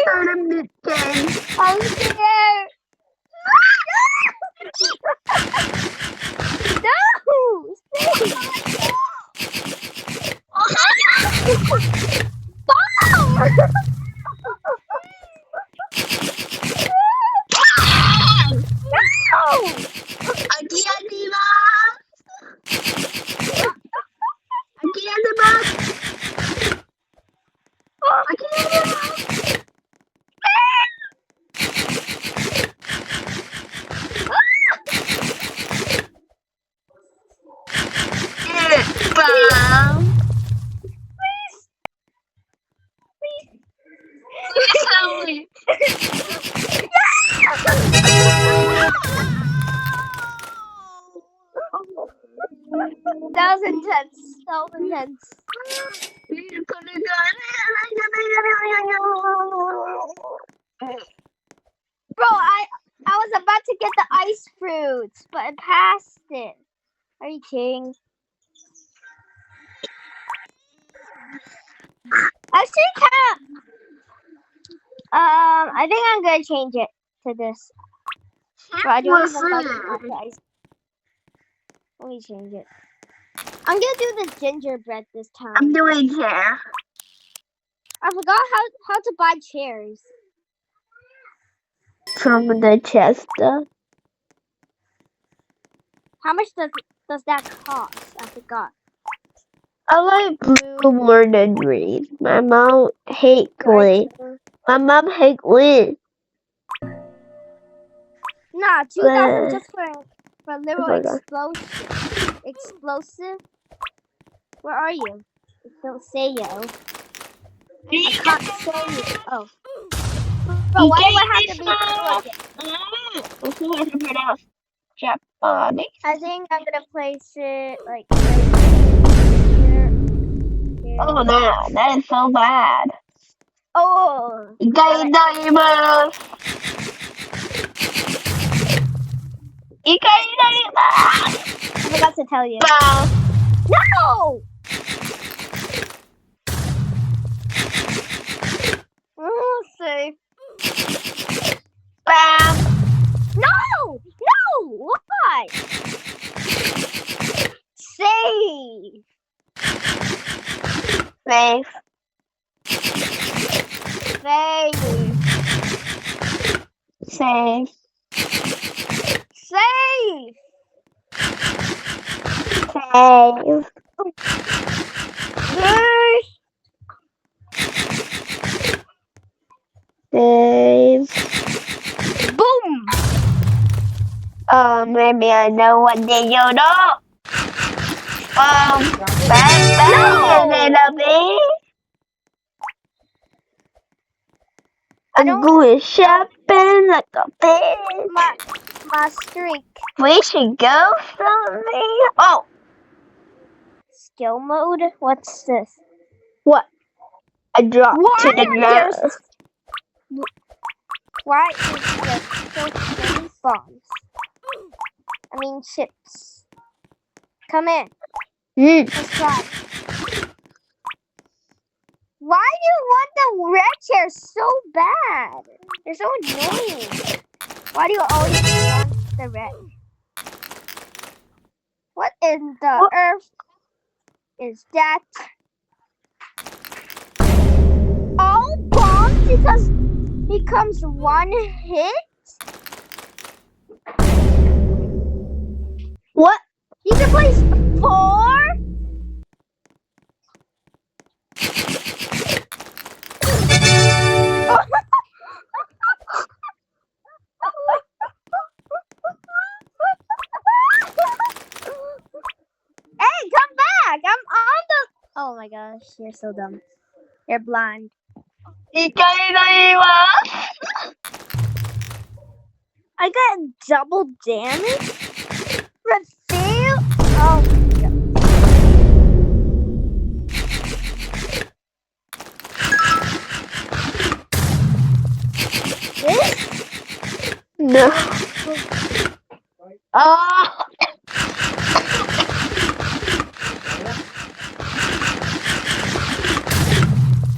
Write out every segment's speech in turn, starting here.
tournament game. I'm scared. No! Aquí arriba. Aquí arriba. Aquí arriba. Bam. That was intense. That was intense. Bro, I was about to get the ice fruits, but I passed it. Are you kidding? Actually, I think I'm gonna change it to this. But I don't even like the ice. Let me change it. I'm gonna do the gingerbread this time. I'm doing hair. I forgot how to buy chairs. From the chest. How much does that cost? I forgot. I like blue more than green. My mom hate green. My mom hate green. Nah, 2,000 just for a little explosive. Where are you? Don't say yo. I can't say you. Oh. But why do I have to be cool again? Japanese. I think I'm gonna place it like here. Oh no, that is so bad. Oh. I forgot to tell you. No! Safe. No! No! Why? Safe. Safe. Safe. Safe. Safe. Safe. Safe. Boom. Maybe I know what they do. Bang, little bit. I'm going shopping like a bitch. My streak. We should go somewhere. Oh. Skill mode? What's this? What? I dropped to the ground. Why is there so many bombs? I mean chips. Come in. Let's try. Why do you want the red chair so bad? They're so annoying. Why do you always want the red? What in the earth is that? All bombs because becomes one hit? What? You can place 4? Hey, come back! I'm on the... Oh my gosh, you're so dumb. You're blind. I got double damage? Reveal? Oh my god. This? No.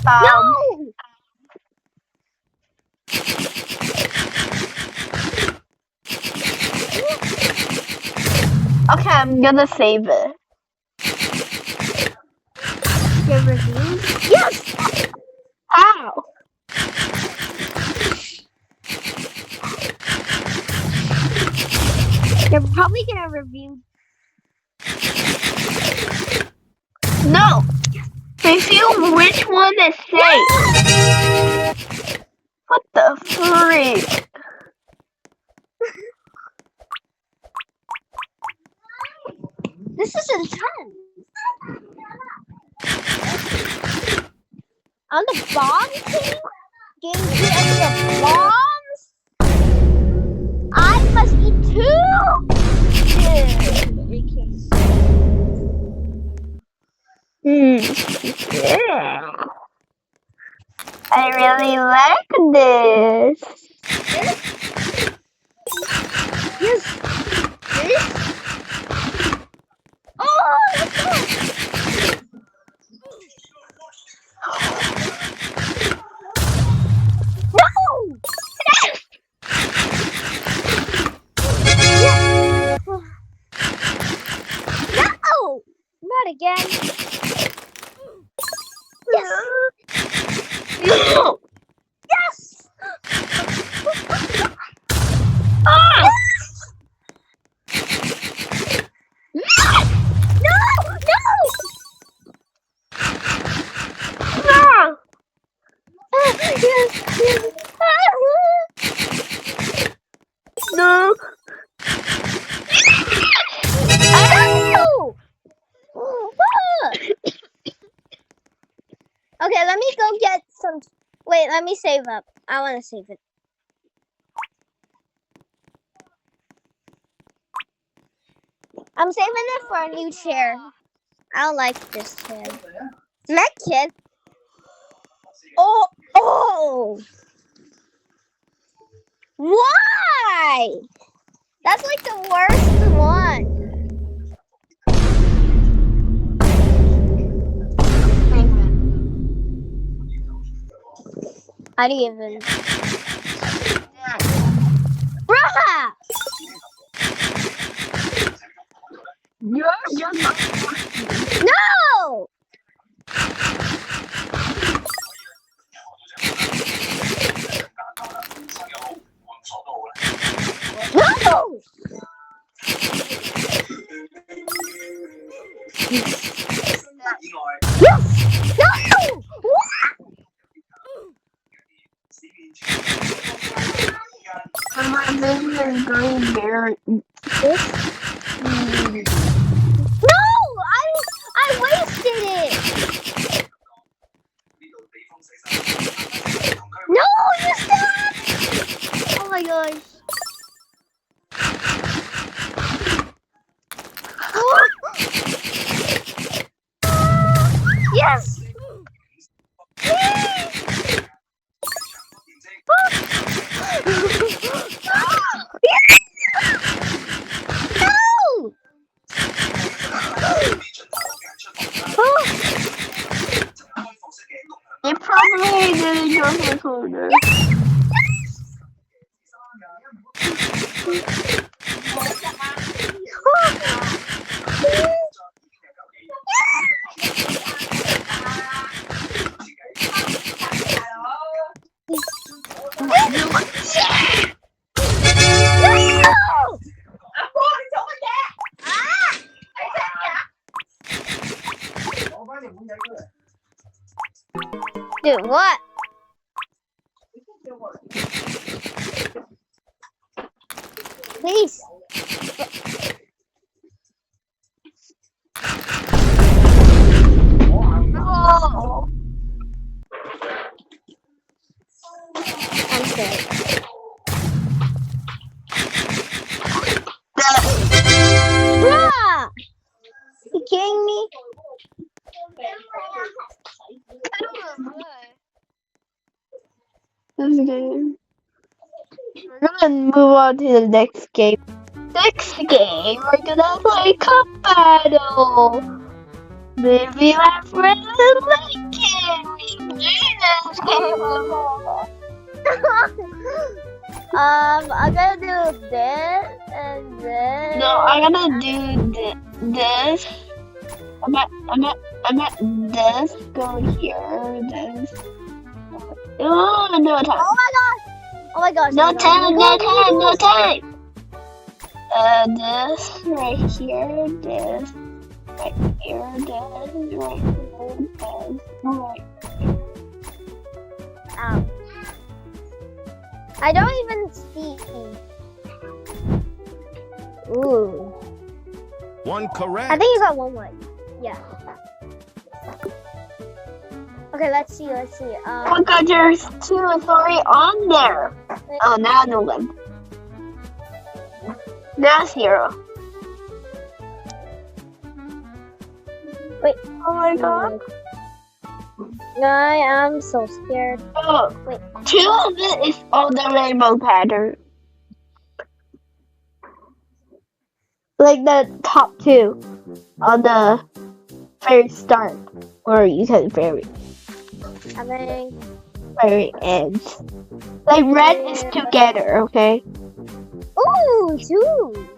No! Okay, I'm gonna save it. Your reviews? Yes! How? They're probably gonna review. No. Review which one is safe. What the freak? This is intense. On the bomb team? Game 2 extra bombs? I must eat 2? Yeah. I really like this. Yes. This? Oh, let's go. No! No! Not again. Yes! No. Yes! Ah! No! No! No. Yes! No. No! Okay, let me go get some. Wait, let me save up. I want to save it. I'm saving it for a new chair. I don't like this chair. Met kid. Oh! Why? That's like the worst one. How do you even? Bruh! No! No! Yes! No! My business is going very. No! I wasted it! No! You still. Oh my gosh. Yes! No! You probably didn't jump recorder. Dude, what? Please. Oh. I'm scared. Bruh! You kidding me? This game. We're gonna move on to the next game. Next game, we're gonna play Cup Battle. Maybe my friends will like it. We should do this game. I'm gonna do this and then. No, I'm gonna do this. I'm at this. Go here. This. Oh, no time. Oh my gosh! Oh my gosh! No time. No time. No time. This right here. This right here. This right here. This right. I don't even see. Ooh. One correct. I think you got one right. Yeah. Okay, let's see. Oh God, there's 2 and 3 on there. Oh, now the one. Now 0. Wait. Oh my God. I am so scared. Oh, Wait. 2 of it is on the rainbow pattern. Like the top 2 on the very start, or you said very end. Like red is together, okay? Ooh, 2.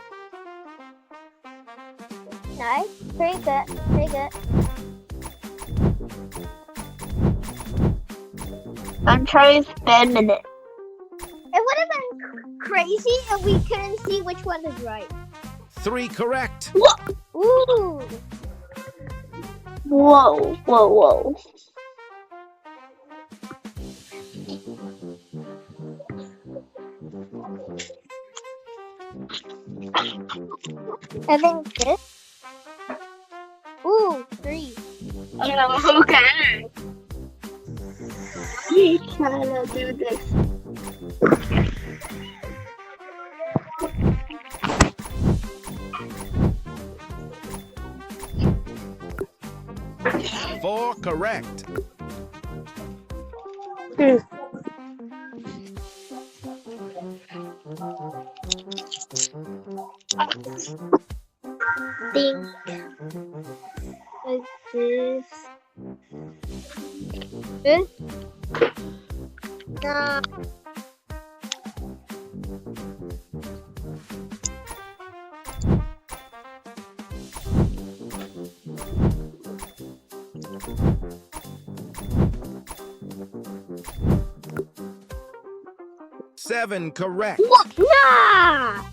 Nice. Pretty good. I'm trying to spend it. It would have been crazy if we couldn't see which one is right. 3 correct. Ooh. Whoa. 6. Ooh, 3. Okay. We trying to do this. 4 correct. Think like this. This? No. Seven correct. Nah.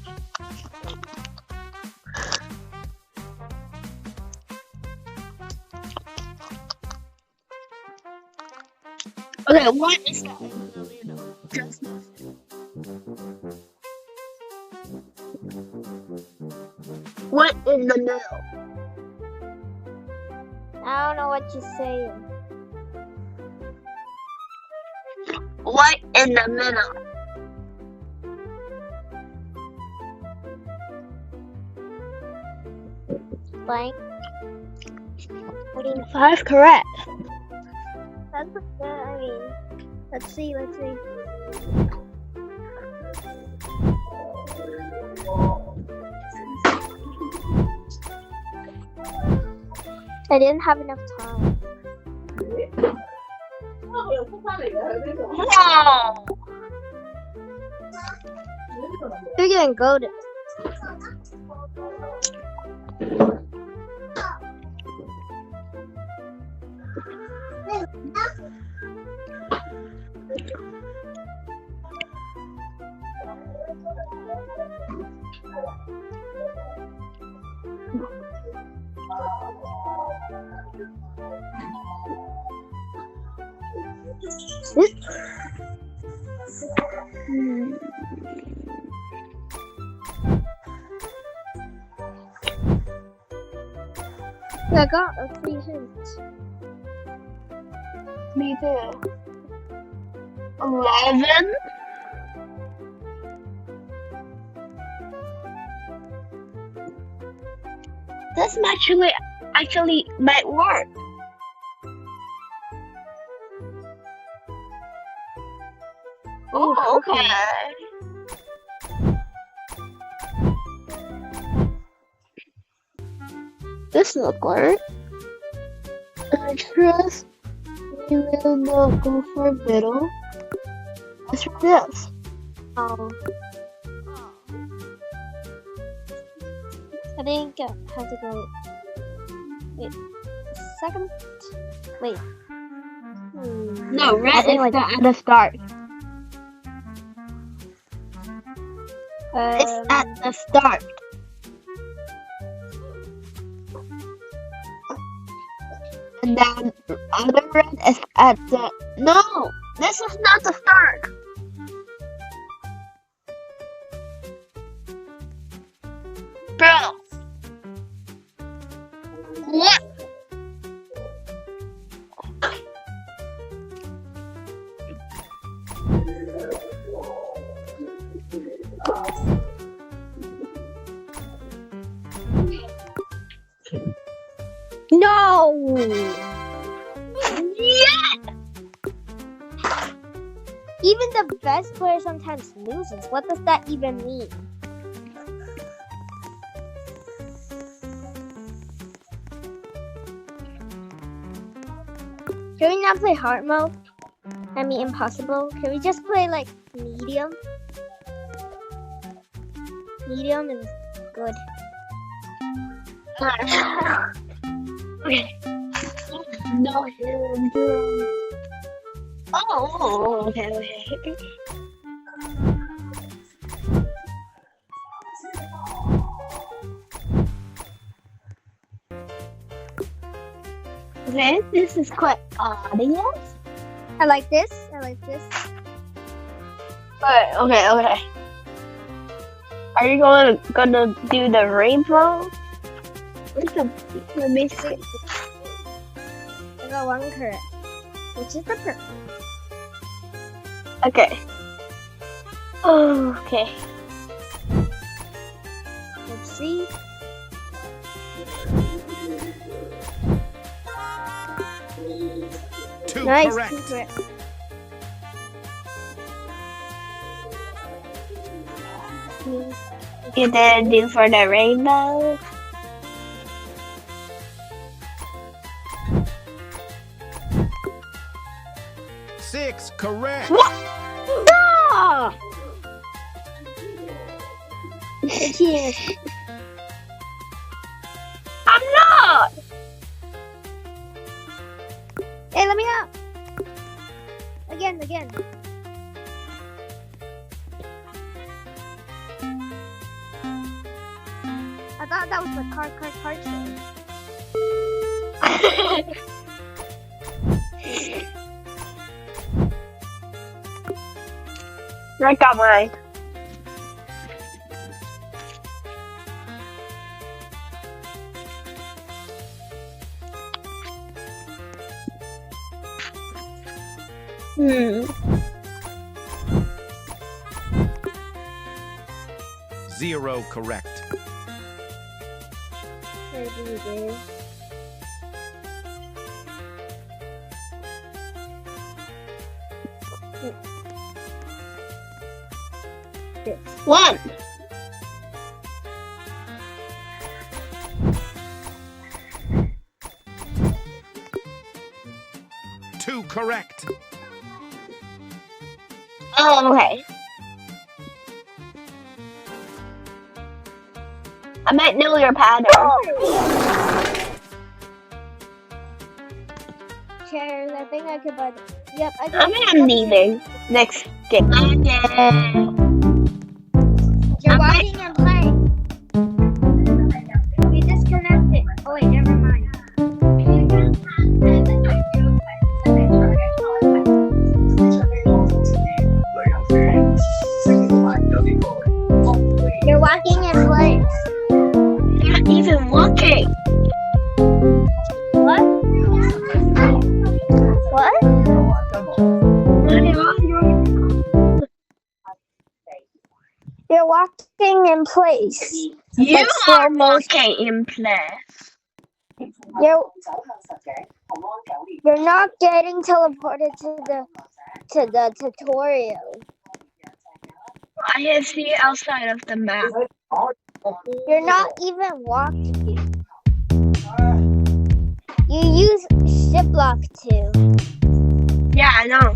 Okay, what is that? Just what in the middle? I don't know what you're saying. What in the middle? Blank. 5 correct. That's what I mean. Let's see. I didn't have enough time. No. You're getting golden. I got a 3 hints. Me too. 11. This actually might work. Oh, okay. This look work. I trust we will not go for middle. Let's try this. Oh. I think I have to go. Wait. Second. Wait. No, I red think is at the start. It's at the start. And then other red is at the. No, this is not the start. Bro. What? No! Yeah! Even the best player sometimes loses. What does that even mean? Can we not play hard mode? I mean impossible. Can we just play like medium? Medium is good. Okay. No, oh, okay. Okay, this is quite audience. I like this. Okay. Are you gonna do the rainbow? Let me see. I got one correct. Which is the perfect. Okay. Oh, okay. Let's see. Two Nice. correct. Two correct. You didn't do for the rainbow? Six correct. What? No! Cheers. I'm not! Hey, let me out. Again. I thought that was the card show. I got mine. Zero correct. Maybe you did. One. Two correct. Oh, okay. I might know your pattern. Chairs, I think I could buy them. Yep, I I'm can. leaving next game. Okay. You're walking and playing. We disconnected. Oh wait, never mind. You're walking and playing. Not even looking. What? What? You're walking in place. You Like slow are motion. walking in place. You're not getting teleported to the tutorial. I can see outside of the map. You're not even walking. You use shift block too. Yeah, I know.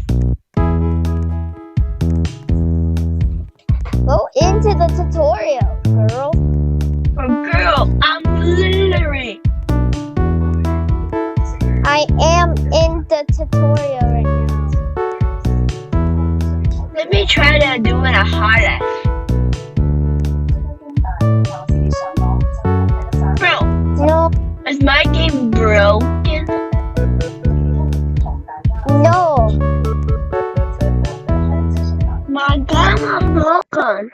I'm walking.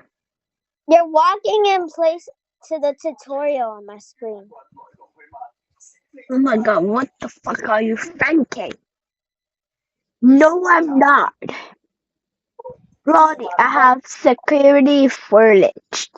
You're walking in place to the tutorial on my screen. Oh my god, what the fuck are you thinking? No, I'm not. Roddy, I have security privilege.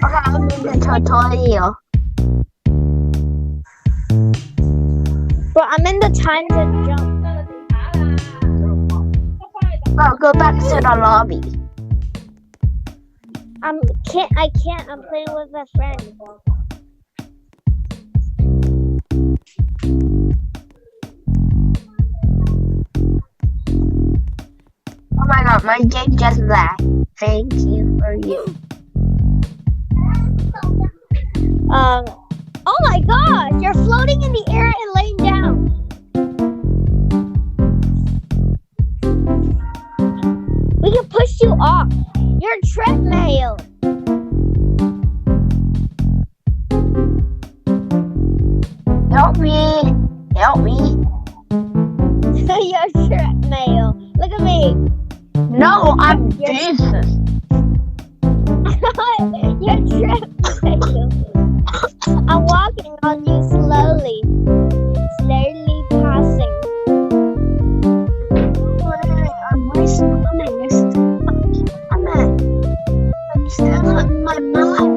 Okay, I'm in the tutorial. But I'm in the time to jump. Oh, go back to the lobby. I can't. I'm playing with a friend. Oh my god, my game just lagged. Thank you for you. Oh my gosh, you're floating in the air and laying down. We can push you off. You're a treadmill. Help me! Help me! You're a treadmill. Look at me. No, I'm Jesus. You're a treadmill. I'm walking on you slowly. Slowly passing. I'm respawning. I'm still on my max.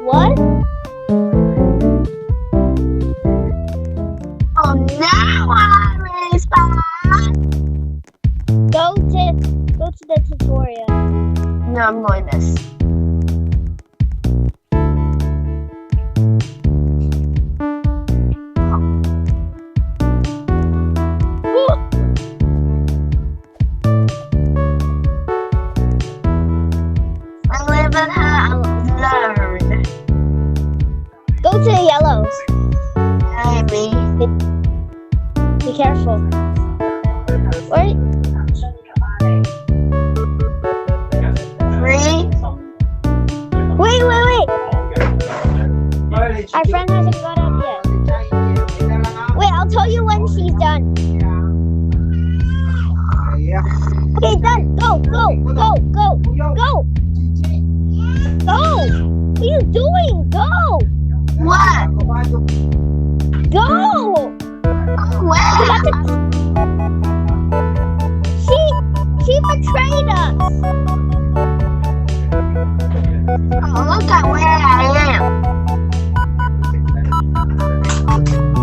What? Oh, now I'm respawn. Go to the tutorial. No, I'm going this. I live and learn. Go to the yellows. Maybe. Be careful. Wait. 3. Wait. Our friend hasn't got up yet. Wait, I'll tell you when she's done. Okay, done. Go. Go. What are you doing? Go. What? Go. Where? She betrayed us. Oh, look at where I am.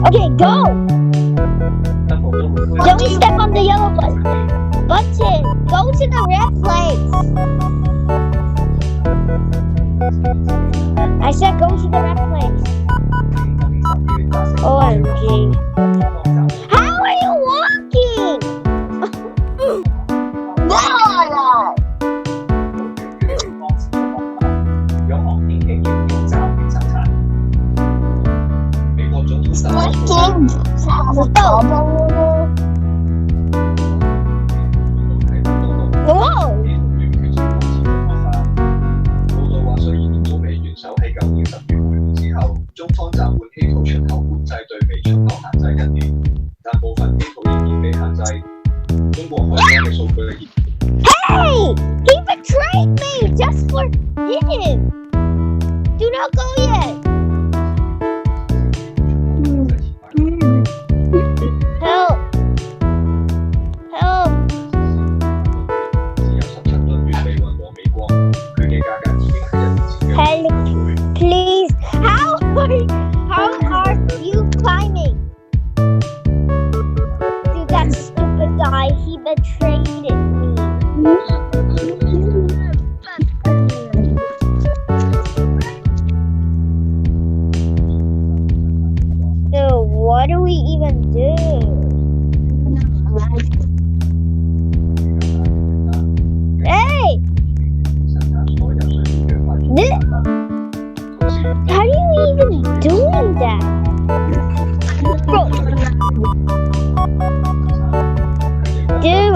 Okay, go. Don't step on the yellow button. Go to the red place. I said go to the red place. OMG. How are you walking? My game has a problem. Whoa! 中方暫緩稀土出口管制對美出口限制1年，但部分稀土仍然被限制。中國海關嘅數據。Hey! He betrayed me just for him! Do not go yet! Help! Help! 只有17噸原被運往美國，佢嘅價格已經係1年前嘅Help! Please! How are you climbing? Dude, that stupid guy, he betrayed me.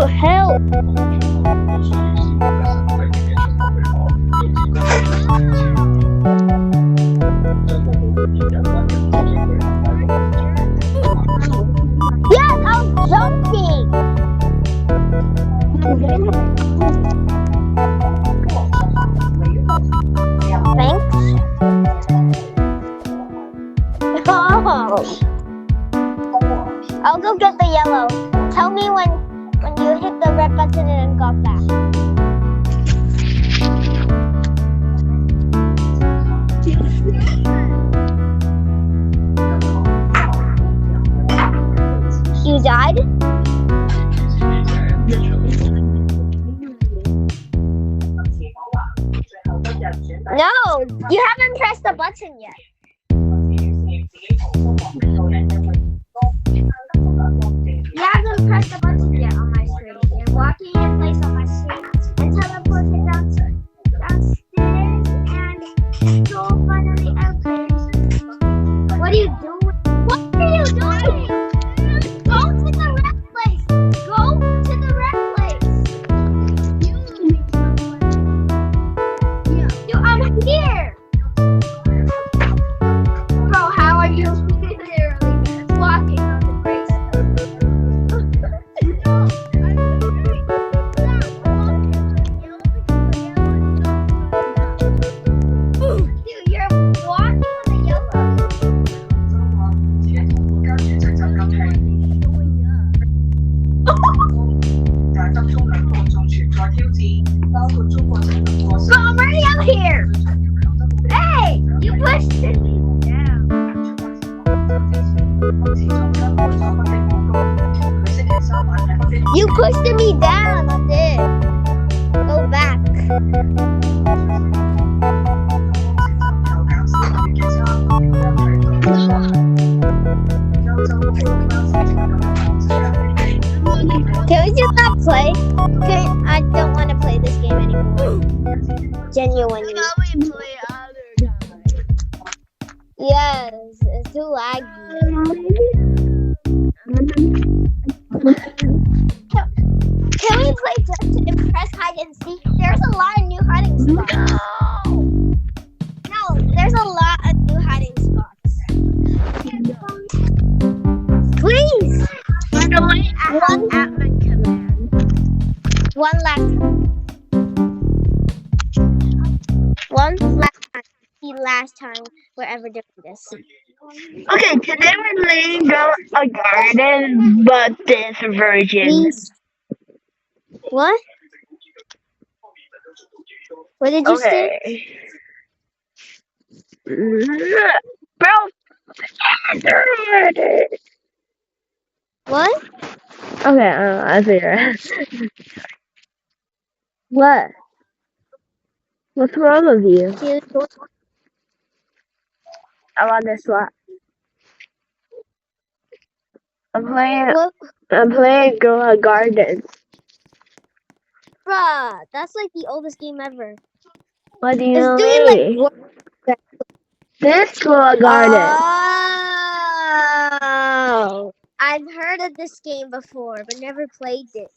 the hell? 我需要使用嘅神規定嘅出口許可，將報告會見有關嘅組織舉行大會。 Yes, I'm jumping. Thanks. Oh. I'll go get the yellow. Tell me when you hit the red button and got back. You died? No, you haven't pressed the button yet. You haven't pressed the button yet on my screen. You're walking in place on my screen and teleported downstairs and go finally airplane. What are you doing? What are you doing? Go to the red place. Go to the red place. I'm here. Bro, how are you literally walking on the grace? Dude, you're walking on the yellow. 但當中兩個仲存在挑戰，包括中國成立過 Bro, I'm already up here. Hey, you pushed me down. 始終根本咗北京報告，佢星期三晚喺北京。 You pushed me down. That's it. Go back. 求減少月嘅差，因為歐洲歐洲Can we just not play? I don't want to play this game anymore. Genuinely. We play other times. Yes, it's too laggy. Can we play just to impress hide and seek? There's a lot of new hiding spots. No, there's a lot of new hiding spots. Please! By the way, I have admin command. One last time. The last time we're ever doing this. Okay, today we're laying down a garden, but this version. Please. What? What did you say? Okay. Bro. What? Okay, I figured it. What? What's wrong with you? I want this one. I'm playing Girl Garden. Bruh, that's like the oldest game ever. What do you It's mean? doing like This Girl Garden. Oh, I've heard of this game before, but never played it.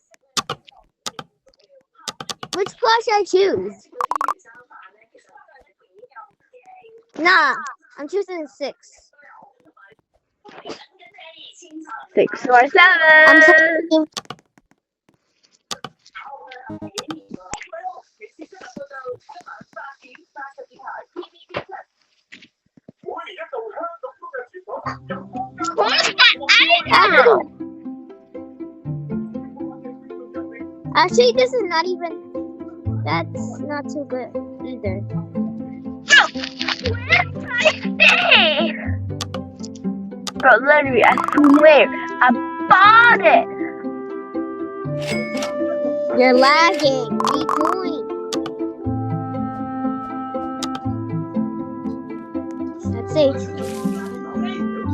Which class should I choose? Nah, I'm choosing 6. 6 or 7. I'm choosing. Ow. Actually, this is not even. That's not too good either. Where's my thing? Bro, literally, I swear, I bought it. You're lagging. What are you doing? Let's see.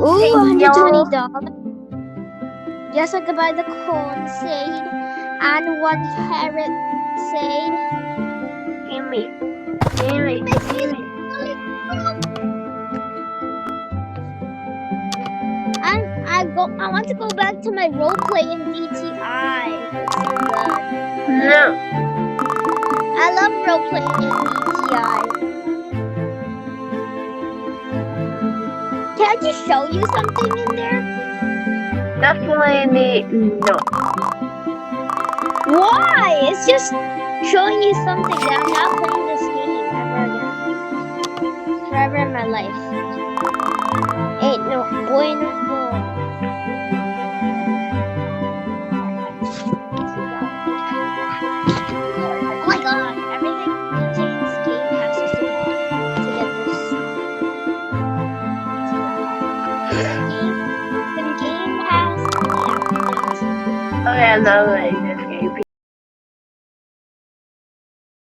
Ooh, $120. Yes, I could buy the corn seed and 1 carrot seed. Give me. I want to go back to my role play in DTI. No. I love role playing in DTI. Can I just show you something in there? Definitely no. Why? It's just showing you something that I'm not playing this game ever again. Forever in my life. Ain't no bueno. Oh my god, everything contains game passes to get this. The game pass, yeah. Okay, I'm not ready.